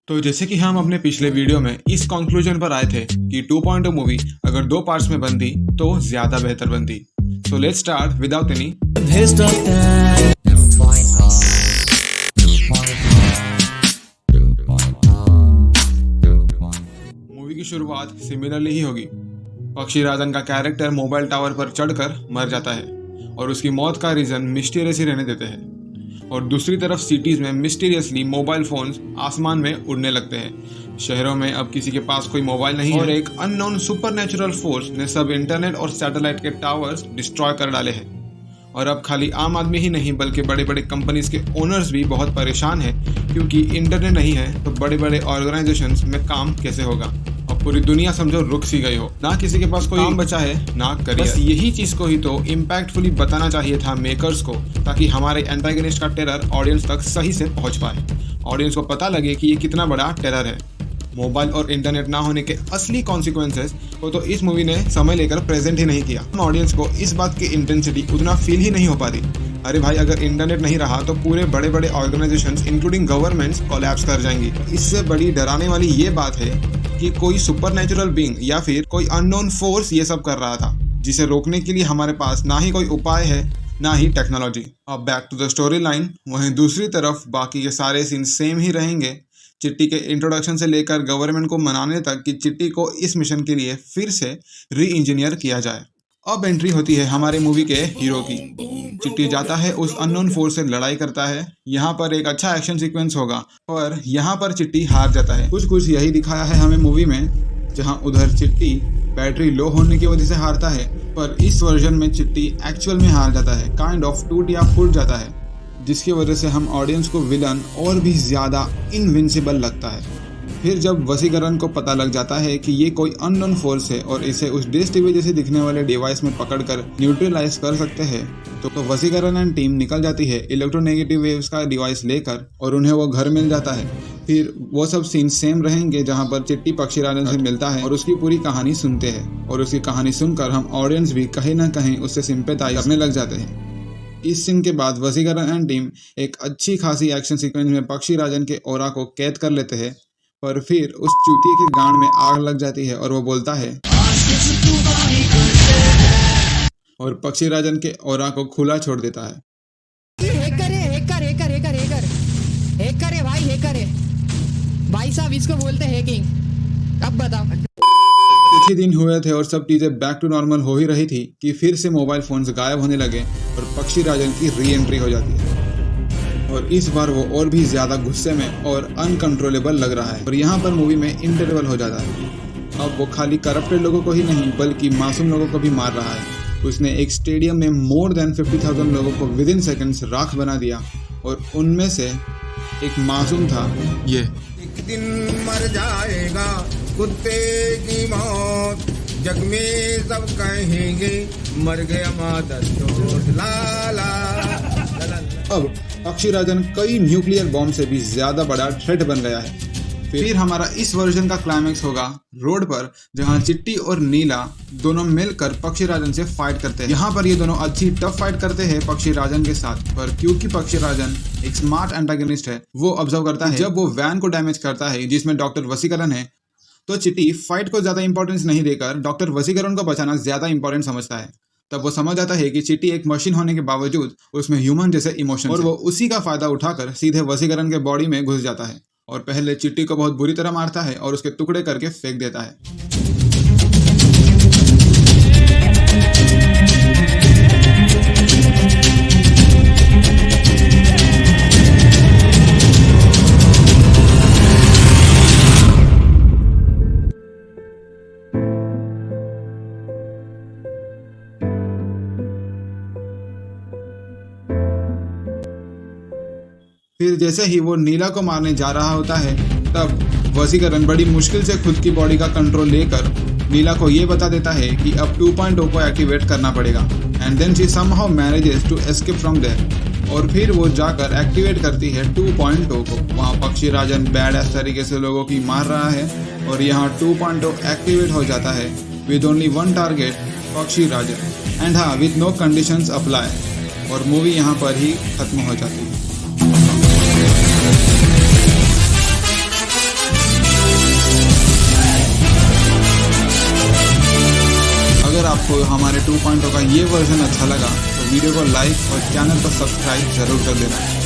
तो जैसे कि हम अपने पिछले वीडियो में इस कंक्लूजन पर आए थे कि 2.0 मूवी अगर 2 पार्ट्स में बनती तो ज्यादा बेहतर बनती। So let's start without any movie की शुरुआत सिमिलरली ही होगी। पक्षी राजन का कैरेक्टर मोबाइल टावर पर चढ़कर मर जाता है और उसकी मौत का रीजन मिस्टीरियस ही रहने देते हैं। और दूसरी तरफ सिटीज में मिस्टीरियसली मोबाइल फोन्स आसमान में उड़ने लगते हैं। शहरों में अब किसी के पास कोई मोबाइल नहीं और एक अननोन सुपरनेचुरल फोर्स ने सब इंटरनेट और सैटेलाइट के टावर्स डिस्ट्रॉय कर डाले हैं। और अब खाली आम आदमी ही नहीं बल्कि बड़े बड़े कंपनीज के ओनर्स भी बहुत परेशान हैं, क्योंकि इंटरनेट नहीं है तो बड़े बड़े ऑर्गेनाइजेशंस में काम कैसे होगा। अब पूरी दुनिया समझो रुक सी गई हो, ना किसी के पास कोई काम बचा है ना करियर। बस यही चीज को ही तो इम्पैक्टफुली बताना चाहिए था मेकर्स को, ताकि हमारे एंटागनिस्ट का टेरर ऑडियंस तक सही से पहुंच पाए। ऑडियंस को पता लगे कि ये कितना बड़ा टेरर है। मोबाइल और इंटरनेट ना होने के असली कॉन्सिक्वेंसेस को तो इस मूवी ने समय लेकर प्रेजेंट ही नहीं किया। ऑडियंस को इस बात की इंटेंसिटी उतना फील ही नहीं हो पाती। अरे भाई, अगर इंटरनेट नहीं रहा तो पूरे बड़े बड़े ऑर्गेनाइजेशंस इंक्लूडिंग गवर्नमेंट्स कोलैप्स कर जाएंगी। इससे बड़ी डराने वाली ये बात है कि कोई सुपरनेचुरल बीइंग या फिर कोई अननोन फोर्स ये सब कर रहा था, जिसे रोकने के लिए हमारे पास ना ही कोई उपाय है ना ही टेक्नोलॉजी। अब back to the story line. वहीं दूसरी तरफ बाकी के सारे सीन सेम ही रहेंगे। चिट्टी के इंट्रोडक्शन से लेकर गवर्नमेंट को मनाने तक कि चिट्टी को इस मिशन के लिए फिर से री इंजीनियर किया जाए। अब एंट्री होती है हमारे मूवी के हीरो की। चिट्टी जाता है उस अननोन फोर्स से लड़ाई करता है। यहाँ पर एक अच्छा एक्शन सीक्वेंस होगा और यहाँ पर चिट्टी हार जाता है। कुछ यही दिखाया है हमें मूवी में, जहाँ उधर चिट्टी बैटरी लो होने की वजह से हारता है, पर इस वर्जन में चिट्टी एक्चुअल में हार जाता है, काइंड ऑफ टूट या फूट जाता है, जिसकी वजह से हम ऑडियंस को विलन और भी ज़्यादा इनविंसिबल लगता है। फिर जब वसीकरण को पता लग जाता है कि ये कोई अननोन फोर्स है और इसे उस डिश टीवी जैसे दिखने वाले डिवाइस में पकड़कर न्यूट्रलाइज कर सकते हैं, तो वसीकरण एंड टीम निकल जाती है इलेक्ट्रोनेगेटिव वेव्स का डिवाइस लेकर और उन्हें वो घर मिल जाता है। फिर वो सब सीन सेम रहेंगे जहाँ पर चिट्टी पक्षी राजन से मिलता है और उसकी पूरी कहानी सुनते हैं, और उसकी कहानी सुनकर हम ऑडियंस भी कहीं ना कहीं उससे सिंपैथाइज करने लग जाते हैं। इस सीन के बाद वसीकरण एंड टीम एक अच्छी खासी एक्शन सीक्वेंस में पक्षी राजन के ऑरा को कैद कर लेते हैं, पर फिर उस चूतिए के गांड में आग लग जाती है और वो बोलता है और पक्षी राजन के ऑरा को खुला छोड़ देता है। हैकर है भाई साहब, इसको बोलते हैं हैकिंग। अब बताओ। कुछ ही दिन हुए थे और सब चीजें बैक टू नॉर्मल हो ही रही थी कि फिर से मोबाइल फोन्स गायब होने लगे और पक्षी राजन की री एंट्री हो जाती है। और इस बार वो और भी ज्यादा गुस्से में और अनकंट्रोलेबल लग रहा है। और यहाँ पर मूवी में इंटरवल हो जाता है। अब वो खाली करप्टेड लोगों को ही नहीं बल्कि मासूम लोगों को भी मार रहा है। उसने एक स्टेडियम में मोर देन 50,000 लोगों को विद इन सेकेंड्स राख बना दिया और उनमें से एक मासूम था ये। एक दिन मर जाएगा कुत्ते की मौत, जग में सब कहेंगे मर गया मादर चोट लाला। अब पक्षी राजन कई न्यूक्लियर बॉम्ब से भी ज्यादा बड़ा थ्रेट बन गया है। फिर हमारा इस वर्जन का क्लाइमैक्स होगा रोड पर, जहां चिट्टी और नीला दोनों मिलकर पक्षी राजन से फाइट करते हैं। यहाँ पर ये दोनों अच्छी टफ फाइट करते हैं पक्षी राजन के साथ, पर क्योंकि पक्षी राजन एक स्मार्ट एंटागनिस्ट है, वो ऑब्जर्व करता है जब वो वैन को डैमेज करता है जिसमें डॉक्टर वसीकरण है, तो चिट्टी फाइट को ज्यादा इंपॉर्टेंस नहीं देकर डॉक्टर वसीकरण को बचाना ज्यादा इंपॉर्टेंट समझता है। तब वो समझ जाता है कि चिट्टी एक मशीन होने के बावजूद उसमें ह्यूमन जैसे इमोशन, और वो उसी का फायदा उठाकर सीधे वसीकरण के बॉडी में घुस जाता है और पहले चिट्टी को बहुत बुरी तरह मारता है और उसके टुकड़े करके फेंक देता है। फिर जैसे ही वो नीला को मारने जा रहा होता है, तब वसीकरण बड़ी मुश्किल से खुद की बॉडी का कंट्रोल लेकर नीला को ये बता देता है कि अब 2.0 को एक्टिवेट करना पड़ेगा। And then she somehow manages to escape from there. और फिर वो जाकर एक्टिवेट करती है 2.0 को। वहाँ पक्षी राजन बैड एस तरीके से लोगों की मार रहा है और यहाँ 2.0 एक्टिवेट हो जाता है विद ओनली वन टारगेट, पक्षी राजन, एंड हाँ, विद नो कंडीशंस अप्लाई। और मूवी यहाँ पर ही खत्म हो जाती है। आपको हमारे 2.0 का ये वर्जन अच्छा लगा तो वीडियो को लाइक और चैनल को सब्सक्राइब ज़रूर कर देना।